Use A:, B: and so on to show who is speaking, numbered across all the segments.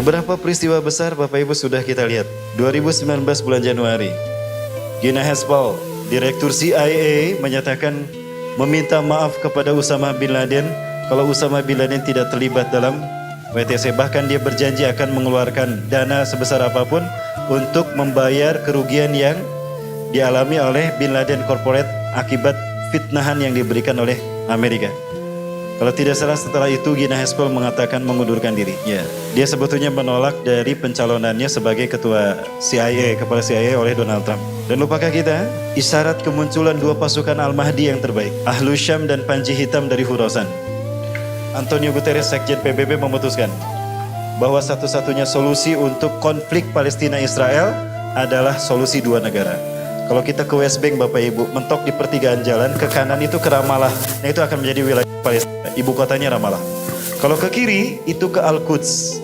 A: Beberapa peristiwa besar Bapak Ibu sudah kita lihat. 2019 bulan Januari, Gina Haspel, Direktur CIA menyatakan meminta maaf kepada Usama bin Laden kalau Usama bin Laden tidak terlibat dalam WTC. Bahkan dia berjanji akan mengeluarkan dana sebesar apapun untuk membayar kerugian yang dialami oleh Bin Laden Corporate akibat fitnahan yang diberikan oleh Amerika. Kalau tidak salah setelah itu Gina Haspel mengatakan mengundurkan diri. Ya, dia sebetulnya menolak dari pencalonannya sebagai ketua CIA, kepala CIA oleh Donald Trump. Dan lupakah kita isyarat kemunculan dua pasukan Al-Mahdi yang terbaik, Ahlus Syam dan Panji Hitam dari Khorasan. Antonio Guterres, Sekjen PBB, memutuskan bahwa satu-satunya solusi untuk konflik Palestina-Israel adalah solusi dua negara. Kalau kita ke West Bank Bapak Ibu, mentok di pertigaan jalan, ke kanan itu ke Ramallah. Nah itu akan menjadi wilayah Palestina, ibu kotanya Ramallah. Kalau ke kiri itu ke Al-Quds,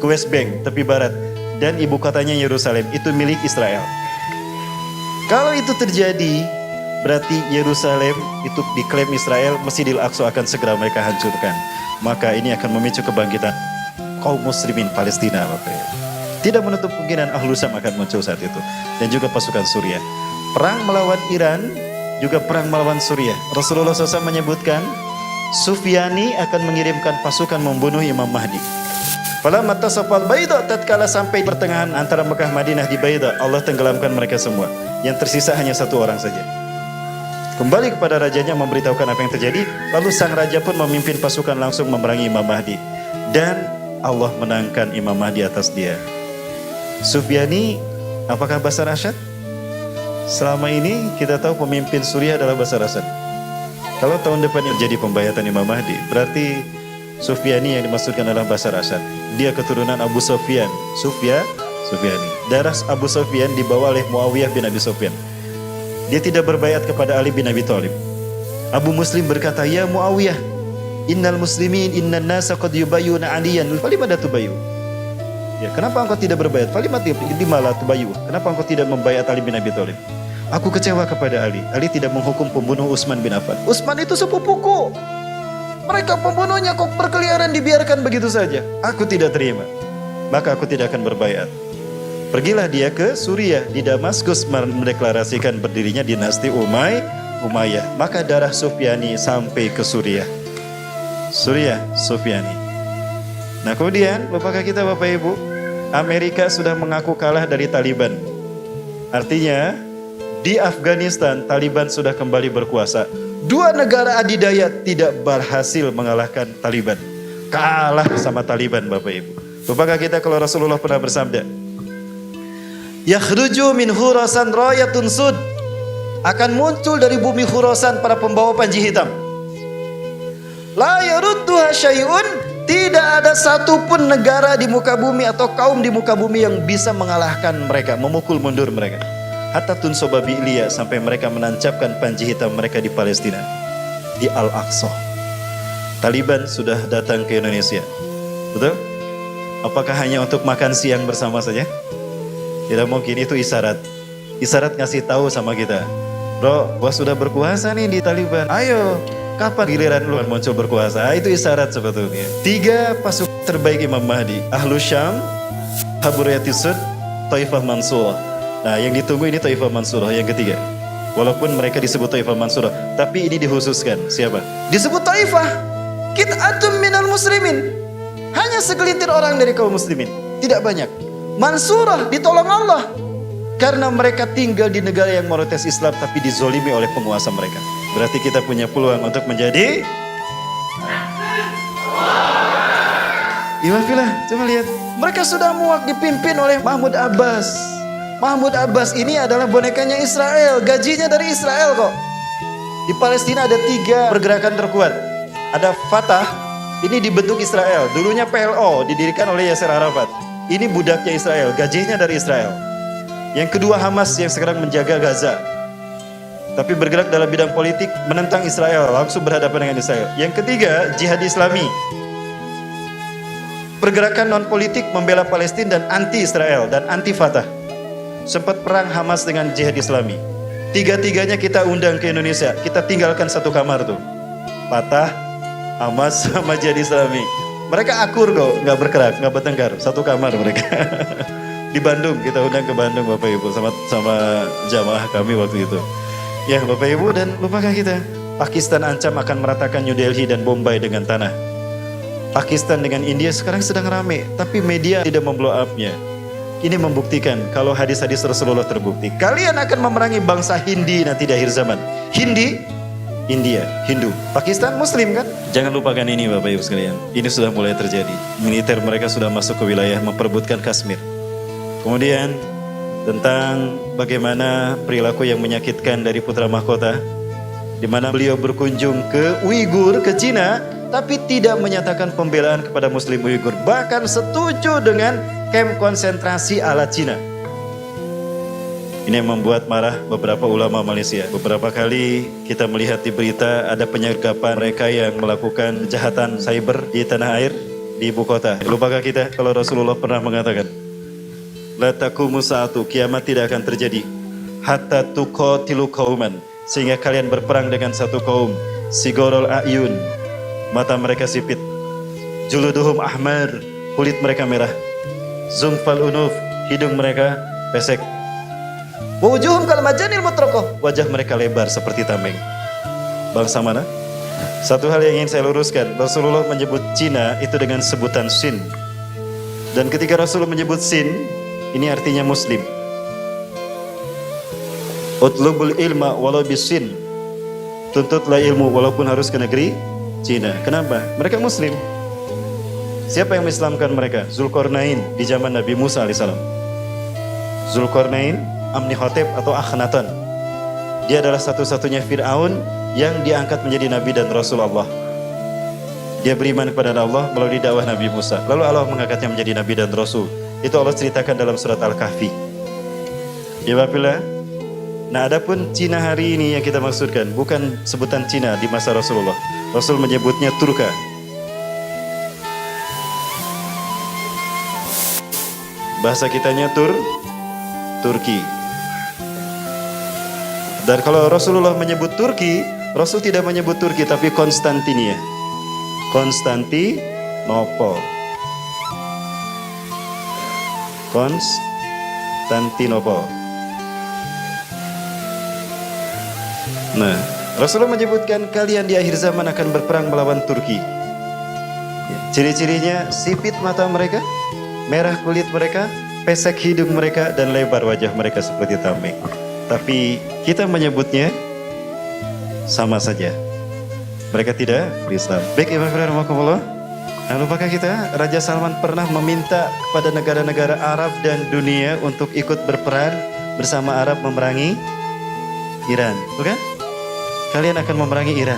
A: ke West Bank, tepi barat. Dan ibu kotanya Yerusalem, itu milik Israel. Kalau itu terjadi, berarti Yerusalem itu diklaim Israel, Masjidil Aqsa akan segera mereka hancurkan. Maka ini akan memicu kebangkitan kaum muslimin Palestina Bapak Ibu. Tidak menutup kemungkinan Ahlus Syam akan muncul saat itu. Dan juga pasukan Suriah. Perang melawan Iran, juga perang melawan Suriah. Rasulullah SAW menyebutkan, Sufyani akan mengirimkan pasukan membunuh Imam Mahdi. Falamma tasafal Baida, tatkala sampai pertengahan antara Mekah Madinah di Baida, Allah tenggelamkan mereka semua. Yang tersisa hanya satu orang saja. Kembali kepada rajanya memberitahukan apa yang terjadi, lalu sang raja pun memimpin pasukan langsung memerangi Imam Mahdi. Dan Allah menangkan Imam Mahdi atas dia. Sufyani, apakah Bashar Assad? Selama ini kita tahu pemimpin Suriah adalah Bashar Assad. Kalau tahun depan jadi pembayatan Imam Mahdi, berarti Sufyani yang dimaksudkan adalah Bashar Assad. Dia keturunan Abu Sufyan, Sufyani. Darah Abu Sufyan dibawa oleh Muawiyah bin Abi Sufyan. Dia tidak berbayat kepada Ali bin Abi Thalib. Abu Muslim berkata, "Ya Muawiyah, innal muslimin innan nasa qad yubayyuna aliyan, falimada tubayyu?" Ya, kenapa engkau tidak berbayat? Falimala tubayyu. Kenapa engkau tidak membayat Ali bin Abi Thalib? Aku kecewa kepada Ali. Ali tidak menghukum pembunuh Utsman bin Affan. Utsman itu sepupuku. Mereka pembunuhnya kok berkeliaran dibiarkan begitu saja. Aku tidak terima. Maka aku tidak akan berbayat. Pergilah dia ke Suriah, di Damaskus mendeklarasikan berdirinya dinasti Umayyah. Maka darah Sufyani sampai ke Suriah. Sufyani. Nah kemudian, lupakah kita Bapak Ibu, Amerika sudah mengaku kalah dari Taliban. Artinya, di Afghanistan, Taliban sudah kembali berkuasa. Dua negara adidaya tidak berhasil mengalahkan Taliban. Kalah sama Taliban Bapak Ibu. Lupakah kita kalau Rasulullah pernah bersabda, "Yakhruju min Khorasan rayatun sud." Akan muncul dari bumi Khorasan para pembawa panji hitam. La yarudduha syai'un. Tidak ada satupun negara di muka bumi atau kaum di muka bumi yang bisa mengalahkan mereka, memukul mundur mereka. Hatta tunsoba bi'liya, sampai mereka menancapkan panji hitam mereka di Palestina, di Al-Aqsa. Taliban sudah datang ke Indonesia. Betul? Apakah hanya untuk makan siang bersama saja? Tidak mungkin, itu isyarat. Isyarat ngasih tahu sama kita, bro, bos sudah berkuasa nih di Taliban. Ayo, kapan giliran lu muncul berkuasa? Itu isyarat sebetulnya. 3 pasukan terbaik Imam Mahdi, Ahlus Syam, Haburiyatis Sud, Taifah Mansurah. Nah yang ditunggu ini Taifah Mansurah yang ketiga. Walaupun mereka disebut Taifah Mansurah, tapi ini dikhususkan. Siapa? Disebut Taifah, qit'atun minal muslimin. Hanya segelintir orang dari kaum muslimin, tidak banyak. Mansurah, ditolong Allah. Karena mereka tinggal di negara yang mayoritas Islam tapi dizolimi oleh penguasa mereka. Berarti kita punya peluang untuk menjadi Iwafilah, coba lihat. Mereka sudah muak dipimpin oleh Mahmud Abbas. Mahmud Abbas ini adalah bonekanya Israel. Gajinya dari Israel kok. Di Palestina ada 3 pergerakan terkuat. Ada Fatah, ini dibentuk Israel. Dulunya PLO, didirikan oleh Yasser Arafat. Ini budaknya Israel, gajinya dari Israel. Yang kedua Hamas yang sekarang menjaga Gaza. Tapi bergerak dalam bidang politik menentang Israel, langsung berhadapan dengan Israel. Yang ketiga, Jihad Islami. Pergerakan non-politik membela Palestina dan anti-Israel dan anti-Fatah. Sempat perang Hamas dengan Jihad Islami. 3-tiganya kita undang ke Indonesia. Kita tinggalkan satu kamar tuh. Fatah, Hamas sama Jihad Islami. Mereka akur kok, nggak bergerak, nggak bertengkar, satu kamar mereka. Di Bandung, kita undang ke Bandung Bapak Ibu sama jamaah kami waktu itu. Ya Bapak Ibu, dan lupakah kita, Pakistan ancam akan meratakan New Delhi dan Bombay dengan tanah. Pakistan dengan India sekarang sedang rame, tapi media tidak memblow up-nya. Ini membuktikan kalau hadis-hadis Rasulullah terbukti. Kalian akan memerangi bangsa Hindi nanti di akhir zaman. Hindi, India, Hindu. Pakistan Muslim kan? Jangan lupakan ini Bapak Ibu sekalian. Ini sudah mulai terjadi. Militer mereka sudah masuk ke wilayah memperebutkan Kashmir. Kemudian tentang bagaimana perilaku yang menyakitkan dari putra mahkota, di mana beliau berkunjung ke Uighur, ke Cina, tapi tidak menyatakan pembelaan kepada Muslim Uighur, bahkan setuju dengan kamp konsentrasi ala Cina. Ini yang membuat marah beberapa ulama Malaysia. Beberapa kali kita melihat di berita ada penyergapan mereka yang melakukan kejahatan cyber di tanah air, di ibu kota. Lupakah kita kalau Rasulullah pernah mengatakan, la taqumu sa'atu, kiamat tidak akan terjadi hatta tuqatilu qauman, sehingga kalian berperang dengan satu kaum, sigorul ayun, mata mereka sipit, juluduhum ahmar, kulit mereka merah, zumfal unuf, hidung mereka pesek, wujuhum kal majanil mutraqah, wajah mereka lebar seperti tameng. Bangsa mana? Satu hal yang ingin saya luruskan, Rasulullah menyebut Cina itu dengan sebutan Sin. Dan ketika Rasulullah menyebut Sin, ini artinya Muslim. Utlubul ilma walau bisin, tuntutlah ilmu walaupun harus ke negeri Cina. Kenapa? Mereka Muslim. Siapa yang mengislamkan mereka? Zulkarnain di zaman Nabi Musa alaihissalam. Zulkarnain, Amnihotep atau Akhenaton. Dia adalah satu-satunya Fir'aun yang diangkat menjadi Nabi dan Rasul Allah. Dia beriman kepada Allah melalui dakwah Nabi Musa. Lalu Allah mengangkatnya menjadi Nabi dan Rasul. Itu Allah ceritakan dalam surat Al-Kahfi. Ya Bapak. Nah, adapun Cina hari ini yang kita maksudkan bukan sebutan Cina di masa Rasulullah. Rasul menyebutnya Turka. Bahasa kitanya Turki. Dan kalau Rasulullah menyebut Turki, Rasul tidak menyebut Turki tapi Konstantinia. Konstantinopel. Konstantinopel. Nah, Rasulullah menyebutkan kalian di akhir zaman akan berperang melawan Turki. Ciri-cirinya sipit mata mereka, merah kulit mereka, pesek hidung mereka, dan lebar wajah mereka seperti tameng. Tapi kita menyebutnya sama saja. Mereka tidak berislam. Baik, Ibu Rahmatullah. Nah, lupakah kita, Raja Salman pernah meminta kepada negara-negara Arab dan dunia untuk ikut berperan bersama Arab memerangi Iran, bukan? Kalian akan memerangi Iran.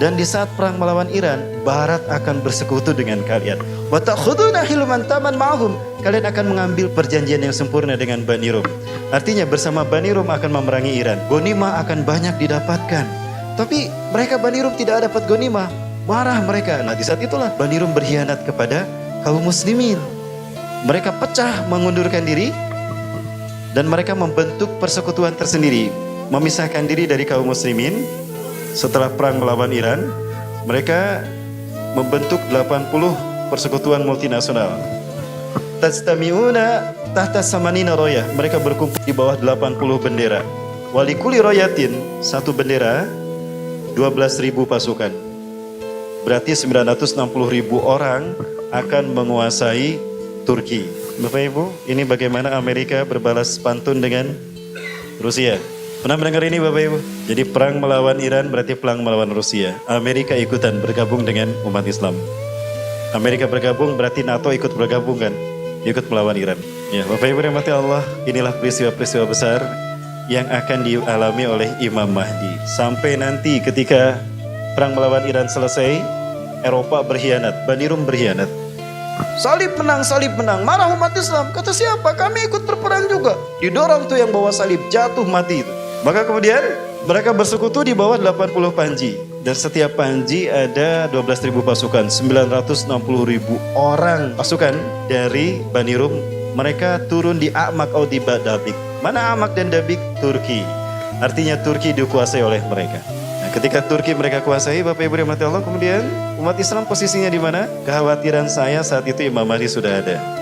A: Dan di saat perang melawan Iran, Barat akan bersekutu dengan kalian. Wa ta'khuduna hilman taman ma'hum. Kalian akan mengambil perjanjian yang sempurna dengan Bani Rum. Artinya bersama Bani Rum akan memerangi Iran. Gonima akan banyak didapatkan. Tapi mereka Bani Rum tidak dapat gonima. Marah mereka. Nah, di saat itulah Bani Rum berkhianat kepada kaum muslimin. Mereka pecah, mengundurkan diri, dan mereka membentuk persekutuan tersendiri, memisahkan diri dari kaum muslimin. Setelah perang melawan Iran, mereka membentuk 80 persekutuan multinasional. Tajtami'una tahta samanina royah. Mereka berkumpul di bawah 80 bendera. Walikuli royatin, satu bendera, 12.000 pasukan. Berarti 960.000 orang akan menguasai Turki. Bapak Ibu, ini bagaimana Amerika berbalas pantun dengan Rusia. Pernah mendengar ini Bapak Ibu? Jadi perang melawan Iran berarti perang melawan Rusia. Amerika ikutan bergabung dengan umat Islam. Amerika bergabung berarti NATO ikut bergabung kan? Ikut melawan Iran. Ya, Bapak Ibu rahmati Allah, inilah peristiwa-peristiwa besar yang akan dialami oleh Imam Mahdi. Sampai nanti ketika perang melawan Iran selesai, Eropa berkhianat, Bani Rum berkhianat. Salib menang, marah umat Islam. Kata siapa? Kami ikut berperang juga. Didorong tuh yang bawa salib, jatuh mati itu. Maka kemudian mereka bersekutu di bawah 80 panji. Dan setiap panji ada 12.000 pasukan, 960.000 orang pasukan dari Bani Rum. Mereka turun di Amak atau di Dabik. Mana Amak dan Dabik? Turki. Artinya Turki dikuasai oleh mereka. Nah, Ketika Turki mereka kuasai, Bapak Ibu dirahmati Allah, kemudian umat Islam posisinya di mana? Kekhawatiran saya saat itu Imam Mahdi sudah ada.